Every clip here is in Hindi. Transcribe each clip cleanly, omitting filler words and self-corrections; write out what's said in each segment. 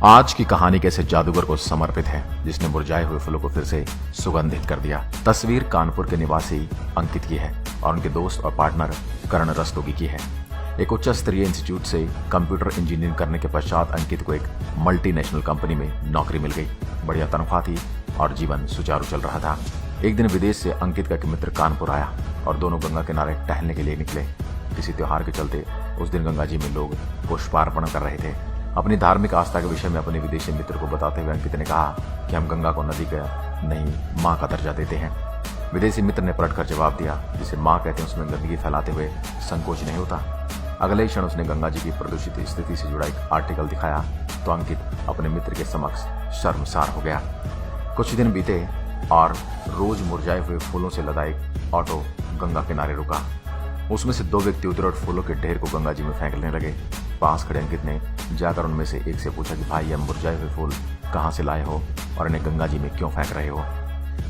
आज की कहानी कैसे जादूगर को समर्पित है जिसने मुरझाए हुए फूलों को फिर से सुगंधित कर दिया। तस्वीर कानपुर के निवासी अंकित की है और उनके दोस्त और पार्टनर कर्ण रस्तोगी की है। एक उच्च स्तरीय इंस्टीट्यूट से कंप्यूटर इंजीनियरिंग करने के पश्चात अंकित को एक मल्टीनेशनल कंपनी में नौकरी मिल गई। बढ़िया तनख्वाह थी और जीवन सुचारू चल रहा था। एक दिन विदेश से अंकित का एक मित्र कानपुर आया और दोनों गंगा किनारे टहलने के लिए निकले। किसी त्योहार के चलते उस दिन गंगा जी में लोग पुष्पार्पण कर रहे थे। अपनी धार्मिक आस्था के विषय में अपने विदेशी मित्र को बताते हुए अंकित ने कहा कि हम गंगा को नदी का नहीं माँ का दर्जा देते हैं। विदेशी मित्र ने पलटकर जवाब दिया, जिसे माँ कहते हैं उसमें गंदगी फैलाते हुए संकोच नहीं होता। अगले क्षण उसने गंगा जी की प्रदूषित स्थिति से जुड़ा एक आर्टिकल दिखाया तो अंकित अपने मित्र के समक्ष शर्मसार हो गया। कुछ दिन बीते और रोज मुरझाए हुए फूलों से लदा एक ऑटो गंगा किनारे रुका। उसमें से दो व्यक्ति उतरे और फूलों के ढेर को गंगा जी में फेंकने लगे। पास खड़े अंकित ने जाकर उनमें से एक से पूछा कि भाई, ये मुरझाए हुए फूल कहाँ से लाए हो और इन्हें गंगा जी में क्यों फेंक रहे हो?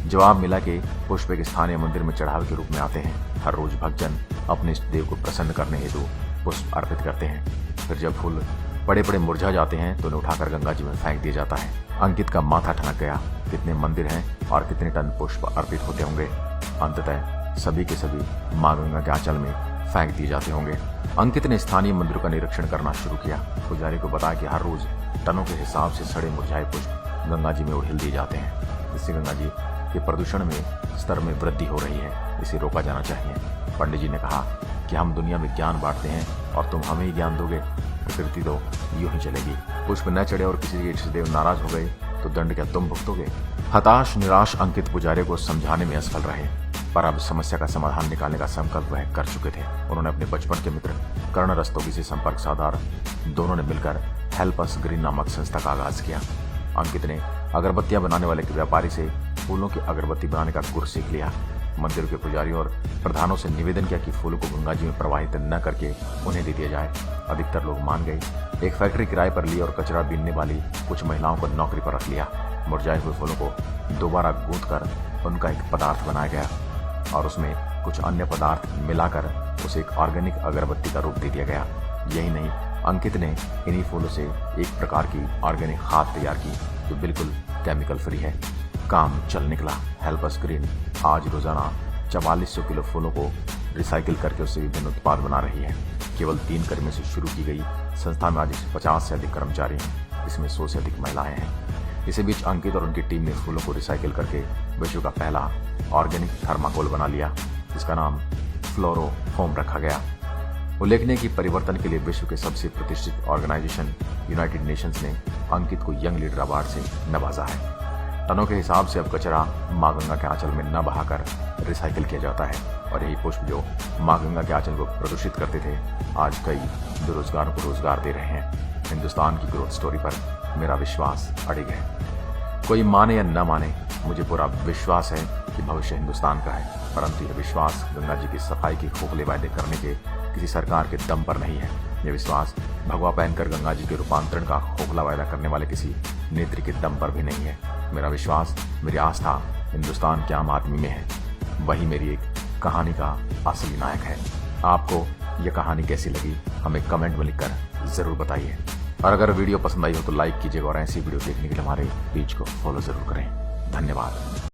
जवाब मिला कि पुष्प एक स्थानीय मंदिर में चढ़ावे के रूप में आते हैं। हर रोज भक्तजन अपने इष्ट देव को प्रसन्न करने हेतु पुष्प अर्पित करते हैं। फिर जब फूल बड़े बड़े मुरझा जाते हैं तो उन्हें उठाकर गंगा जी में फेंक दिया जाता है। अंकित का माथा ठनक गया। कितने मंदिर हैं और कितने टन पुष्प अर्पित होते होंगे? अंततः सभी के सभी माँ गंगा के आंचल में फेंक दिए जाते होंगे। अंकित ने स्थानीय मंदिरों का निरीक्षण करना शुरू किया। पुजारी को बताया कि हर रोज टनों के हिसाब से सड़े मुरझाए पुष्प गंगा जी में उड़ेल दिए जाते हैं। इससे गंगा जी के प्रदूषण में स्तर में वृद्धि हो रही है। इसे रोका जाना चाहिए। पंडित जी ने कहा कि हम दुनिया में ज्ञान बांटते हैं और तुम हमें ही ज्ञान दोगे। प्रकृति तो यूं ही चलेगी। पुष्प न चढ़े और किसी के इष्ट देव नाराज हो गए तो दंड क्या तुम भुगतोगे? हताश निराश अंकित पुजारी को समझाने में असफल रहे, पर अब समस्या का समाधान निकालने का संकल्प वह कर चुके थे। उन्होंने अपने बचपन के मित्र कर्ण रस्तोगी से संपर्क साधा। दोनों ने मिलकर हेल्प अस ग्रीन नामक संस्था का आगाज किया। अंकित ने अगरबत्तियां बनाने वाले के व्यापारी से फूलों की अगरबत्ती बनाने का गुर सीख लिया। मंदिर के पुजारियों और प्रधानों से निवेदन किया कि फूलों को गंगा जी में प्रवाहित न करके उन्हें दे दिया जाए। अधिकतर लोग मान गए। एक फैक्ट्री किराए पर ली और कचरा बीनने वाली कुछ महिलाओं को नौकरी पर रख लिया। मुरझाए हुए फूलों को दोबारा गूंथ कर उनका एक पदार्थ बनाया गया और उसमें कुछ अन्य पदार्थ मिलाकर उसे एक ऑर्गेनिक अगरबत्ती का रूप दे दिया गया। यही नहीं, अंकित ने इन्हीं फूलों से एक प्रकार की ऑर्गेनिक खाद तैयार की जो बिल्कुल केमिकल फ्री है। काम चल निकला। हेल्प अस ग्रीन आज रोजाना 4400 किलो फूलों को रिसाइकिल करके उससे विभिन्न उत्पाद बना रही है। केवल 3 कर्मियों से शुरू की गई संस्था में आज 50 से अधिक कर्मचारी हैं। इसमें 100 से अधिक महिलाएं हैं। इसी बीच अंकित और उनकी टीम ने फूलों को रिसाइकिल करके विश्व का पहला ऑर्गेनिक थर्माकोल बना लिया, जिसका नाम फ्लोरोफोम रखा गया। उल्लेखनीय कि परिवर्तन के लिए विश्व के सबसे प्रतिष्ठित ऑर्गेनाइजेशन यूनाइटेड नेशंस ने अंकित को यंग लीडर अवार्ड से नवाजा है। टनों के हिसाब से अब कचरा माँ गंगा के आंचल में न बहाकर रिसाइकिल किया जाता है और यही पुष्प जो माँ गंगा के आंचल को प्रदूषित करते थे आज कई बेरोजगारों को रोजगार दे रहे हैं। हिंदुस्तान की ग्रोथ स्टोरी पर मेरा विश्वास अडिग है। कोई माने या न माने, मुझे पूरा विश्वास है कि भविष्य हिंदुस्तान का है, परंतु यह विश्वास गंगा जी की सफाई के खोखले वायदे करने के किसी सरकार के दम पर नहीं है। यह विश्वास भगवा पहनकर गंगा जी के रूपांतरण का खोखला वायदा करने वाले किसी नेत्री के दम पर भी नहीं है। मेरा विश्वास, मेरी आस्था हिंदुस्तान के आम आदमी में है। वही मेरी एक कहानी का असली नायक है। आपको यह कहानी कैसी लगी हमें कमेंट में लिखकर जरूर बताइए और अगर वीडियो पसंद आई हो तो लाइक कीजिएगा और ऐसी वीडियो देखने के लिए हमारे पेज को फॉलो जरूर करें। धन्यवाद।